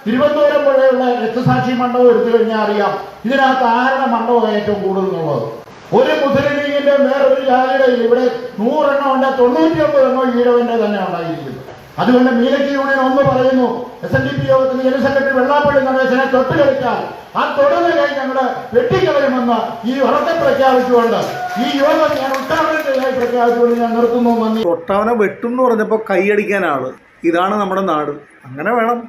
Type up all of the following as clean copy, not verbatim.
തിരുവനന്തപുരം പോലെയുള്ള രക്തസാക്ഷി മണ്ഡപം എടുത്തു കഴിഞ്ഞാൽ അറിയാം ഇതിനകത്ത് ആരുടെ മണ്ഡപം ഏറ്റവും കൂടുതൽ എന്നുള്ളത്. ഒരു മുസ്ലിം ലീഗിന്റെ വേറൊരു ജാതിയുടെയും ഇവിടെ 100 എണ്ണം ഉണ്ട്, 99 എണ്ണം ഈഴവന്റെ തന്നെ ഉണ്ടായിരിക്കുന്നു. അതുകൊണ്ട് മീനക്കി യൂണിയൻ ഒന്ന് പറയുന്നു, SNDP യോഗത്തിൽ ജനറൽ സെക്രട്ടറി വെള്ളാപ്പള്ളി നടേശനെ തൊട്ട് കളിച്ചാൽ ആ തൊടുന്ന കൈ ഞങ്ങള് വെട്ടിക്കളയുമെന്ന് ഈ ഉറക്കെ പ്രഖ്യാപിച്ചുകൊണ്ട് ഈ യോഗം ഞാൻ ഉദ്ഘാടനത്തിനായി പ്രഖ്യാപിച്ചുകൊണ്ട് ഞാൻ നിർത്തുന്നു. നന്ദി. തൊട്ടവനെ വെട്ടും എന്ന് പറഞ്ഞപ്പോൾ കൈയടിക്കാൻ ആള്. ഇതാണ് നമ്മുടെ നാട്. അങ്ങനെ വേണം,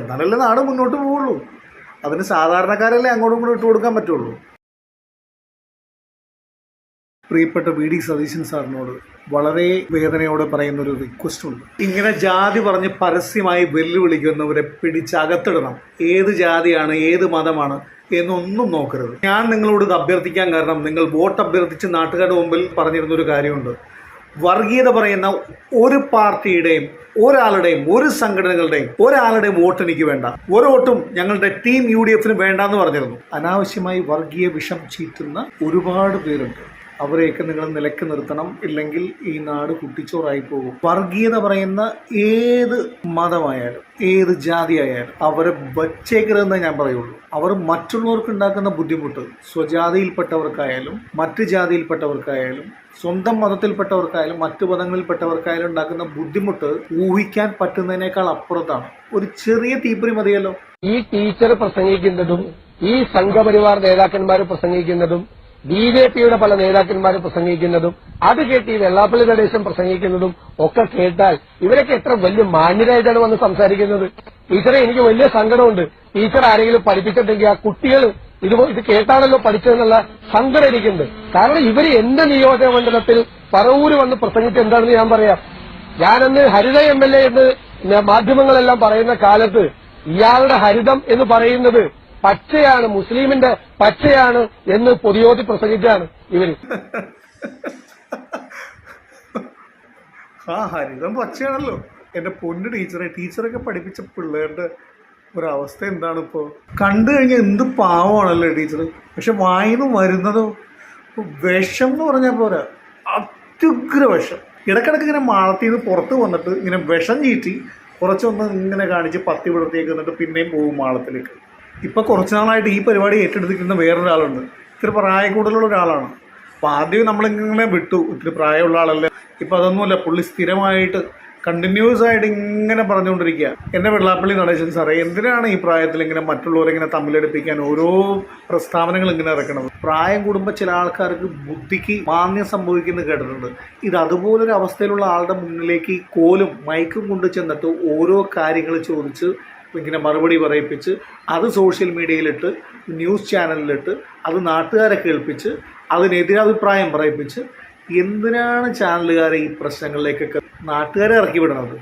എന്നാലല്ലേ നാട് മുന്നോട്ട് പോവുള്ളൂ. അതിന് സാധാരണക്കാരല്ലേ അങ്ങോട്ടും ഇങ്ങോട്ടും ഇട്ട് കൊടുക്കാൻ പറ്റുള്ളൂ. പ്രിയപ്പെട്ട VD സതീശൻ സാറിനോട് വളരെ വേദനയോടെ പറയുന്നൊരു റിക്വസ്റ്റ് ഉണ്ട്. ഇങ്ങനെ ജാതി പറഞ്ഞ് പരസ്യമായി വെല്ലുവിളിക്കുന്നവരെ പിടിച്ചകത്തിടണം. ഏത് ജാതിയാണ്, ഏത് മതമാണ് എന്നൊന്നും നോക്കരുത്. ഞാൻ നിങ്ങളോട് ഇത് അഭ്യർത്ഥിക്കാൻ കാരണം, നിങ്ങൾ വോട്ട് അഭ്യർത്ഥിച്ച് നാട്ടുകാരുടെ മുമ്പിൽ പറഞ്ഞിരുന്നൊരു കാര്യമുണ്ട്. വർഗീയത പറയുന്ന ഒരു പാർട്ടിയുടെയും ഒരാളുടെയും ഒരു സംഘടനകളുടെയും ഒരാളുടെയും വോട്ട് എനിക്ക് വേണ്ട, ഒരു വോട്ടും ഞങ്ങളുടെ ടീം UDFന് വേണ്ടെന്ന് പറഞ്ഞിരുന്നു. അനാവശ്യമായി വർഗീയ വിഷം ചീറ്റുന്ന ഒരുപാട് പേരുണ്ട്. അവരെയൊക്കെ നിങ്ങൾ നിലക്ക് നിർത്തണം, ഇല്ലെങ്കിൽ ഈ നാട് കുട്ടിച്ചോറായി പോകും. വർഗീയത പറയുന്ന ഏത് മതമായാലും ഏത് ജാതിയായാലും അവരെ വച്ചേക്കരുതെന്നേ ഞാൻ പറയുള്ളൂ. അവർ മറ്റുള്ളവർക്ക് ഉണ്ടാക്കുന്ന ബുദ്ധിമുട്ട്, സ്വജാതിയിൽപ്പെട്ടവർക്കായാലും മറ്റ് ജാതിയിൽപ്പെട്ടവർക്കായാലും സ്വന്തം മതത്തിൽപ്പെട്ടവർക്കായാലും മറ്റു മതങ്ങളിൽപ്പെട്ടവർക്കായാലും ഉണ്ടാക്കുന്ന ബുദ്ധിമുട്ട് ഊഹിക്കാൻ പറ്റുന്നതിനേക്കാൾ അപ്പുറത്താണ്. ഒരു ചെറിയ തീപ്പൊരി മതിയല്ലോ. ഈ ടീച്ചർ പ്രസംഗിക്കുന്നതും ഈ സംഘപരിവാർ നേതാക്കന്മാർ പ്രസംഗിക്കുന്നതും BJPയുടെ പല നേതാക്കന്മാർ പ്രസംഗിക്കുന്നതും അത് കേട്ട് ഈ വെള്ളാപ്പള്ളി നടേശൻ പ്രസംഗിക്കുന്നതും ഒക്കെ കേട്ടാൽ ഇവരൊക്കെ എത്ര വലിയ മാന്യരായിട്ടാണ് വന്ന് സംസാരിക്കുന്നത്. ടീച്ചറെ, എനിക്ക് വലിയ സങ്കടമുണ്ട്. ടീച്ചർ ആരെങ്കിലും പഠിപ്പിച്ചിട്ടുണ്ടെങ്കിൽ ആ കുട്ടികൾ ഇത് കേട്ടാണല്ലോ പഠിച്ചതെന്നുള്ള സങ്കടം എനിക്കുണ്ട്. കാരണം ഇവര് എന്റെ നിയോജക മണ്ഡലത്തിൽ പറവൂര് വന്ന് പ്രസംഗിച്ച് എന്താണെന്ന് ഞാൻ പറയാം. ഞാനന്ന് ഹരിത MLA എന്ന് മാധ്യമങ്ങളെല്ലാം പറയുന്ന കാലത്ത് ഇയാളുടെ ഹരിതം എന്ന് പറയുന്നത് പച്ചയാണ്, മുസ്ലിമിന്റെ പച്ചയാണ് എന്ന് പൊതുയോധി പ്രസംഗിച്ചാണ് ഇവര്. ഹരിതം പച്ചയാണല്ലോ. എന്റെ പൊന്നു ടീച്ചറെ, ടീച്ചറൊക്കെ പഠിപ്പിച്ച പിള്ളേരുടെ ഒരവസ്ഥ എന്താണ് ഇപ്പോൾ കണ്ടു കഴിഞ്ഞാൽ? എന്ത് പാവമാണല്ലോ ടീച്ചർ. പക്ഷെ വായിന്ന് വരുന്നതോ വിഷം എന്ന് പറഞ്ഞാൽ പോരാ, അത്യുഗ്ര വിഷം. ഇടക്കിടക്ക് ഇങ്ങനെ മാളത്തിൽ നിന്ന് പുറത്ത് വന്നിട്ട് ഇങ്ങനെ വിഷം ചീറ്റി കുറച്ചൊന്ന് ഇങ്ങനെ കാണിച്ച് പത്തി വിടർത്തിയേക്ക് എന്നിട്ട് പിന്നെയും പോകും മാളത്തിലേക്ക്. ഇപ്പോൾ കുറച്ച് നാളായിട്ട് ഈ പരിപാടി ഏറ്റെടുത്തിരിക്കുന്ന വേറൊരാളുണ്ട്. ഇത്തിരി പ്രായം കൂടുതലുള്ള ഒരാളാണ്. അപ്പോൾ ആദ്യം നമ്മളിങ്ങനെ വിട്ടു, ഇത്തിരി പ്രായമുള്ള ആളല്ലേ. ഇപ്പം അതൊന്നുമല്ല, പുള്ളി സ്ഥിരമായിട്ട് കണ്ടിന്യൂസ് ആയിട്ട് ഇങ്ങനെ പറഞ്ഞുകൊണ്ടിരിക്കുക, എൻ്റെ വെള്ളാപ്പള്ളി നടേശൻ സാറേ, എന്തിനാണ് ഈ പ്രായത്തിൽ ഇങ്ങനെ മറ്റുള്ളവരിങ്ങനെ തമ്മിലെടുപ്പിക്കാൻ ഓരോ പ്രസ്താവനകൾ ഇങ്ങനെ ഇറക്കണത്? പ്രായം കൂടുമ്പോൾ ചില ആൾക്കാർക്ക് ബുദ്ധിക്ക് മാന്യം സംഭവിക്കുന്നത് കേട്ടിട്ടുണ്ട്. ഇത് അതുപോലൊരു അവസ്ഥയിലുള്ള ആളുടെ മുന്നിലേക്ക് കോലും മൈക്കും കൊണ്ട് ചെന്നിട്ട് ഓരോ കാര്യങ്ങൾ ചോദിച്ച് ഇങ്ങനെ മറുപടി പറയിപ്പിച്ച് അത് സോഷ്യൽ മീഡിയയിലിട്ട് ന്യൂസ് ചാനലിലിട്ട് അത് നാട്ടുകാരെ കേൾപ്പിച്ച് അതിനെതിരഭിപ്രായം പറയിപ്പിച്ച് എന്തിനാണ് ചാനലുകാരെ ഈ പ്രശ്നങ്ങളിലേക്കൊക്കെ നാട്ടുകാരെ ഇറക്കി വിടുന്നത്?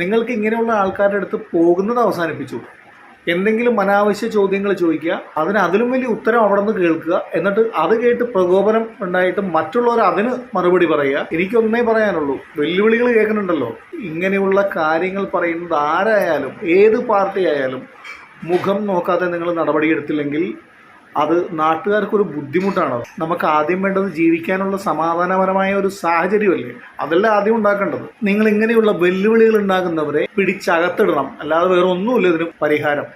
നിങ്ങൾക്ക് ഇങ്ങനെയുള്ള ആൾക്കാരുടെ അടുത്ത് പോകുന്നത് അവസാനിപ്പിച്ചു. എന്തെങ്കിലും അനാവശ്യ ചോദ്യങ്ങൾ ചോദിക്കുക, അതിലും വലിയ ഉത്തരം അവിടെ നിന്ന് കേൾക്കുക, എന്നിട്ട് അത് കേട്ട് പ്രകോപനം ഉണ്ടായിട്ട് മറ്റുള്ളവർ അതിന് മറുപടി പറയുക. എനിക്കൊന്നേ പറയാനുള്ളൂ, വെല്ലുവിളികൾ കേൾക്കുന്നുണ്ടല്ലോ. ഇങ്ങനെയുള്ള കാര്യങ്ങൾ പറയുന്നത് ആരായാലും ഏത് പാർട്ടി ആയാലും മുഖം നോക്കാതെ നിങ്ങൾ നടപടിയെടുത്തില്ലെങ്കിൽ അത് നാട്ടുകാർക്കൊരു ബുദ്ധിമുട്ടാണ്. നമുക്ക് ആദ്യം വേണ്ടത് ജീവിക്കാനുള്ള സമാധാനപരമായ ഒരു സാഹചര്യമല്ലേ, അതല്ല ആദ്യം ഉണ്ടാക്കേണ്ടത്. നിങ്ങൾ ഇങ്ങനെയുള്ള വെല്ലുവിളികൾ ഉണ്ടാകുന്നവരെ പിടിച്ചകത്തിടണം, അല്ലാതെ വേറെ ഒന്നുമില്ല ഇതിന് പരിഹാരം.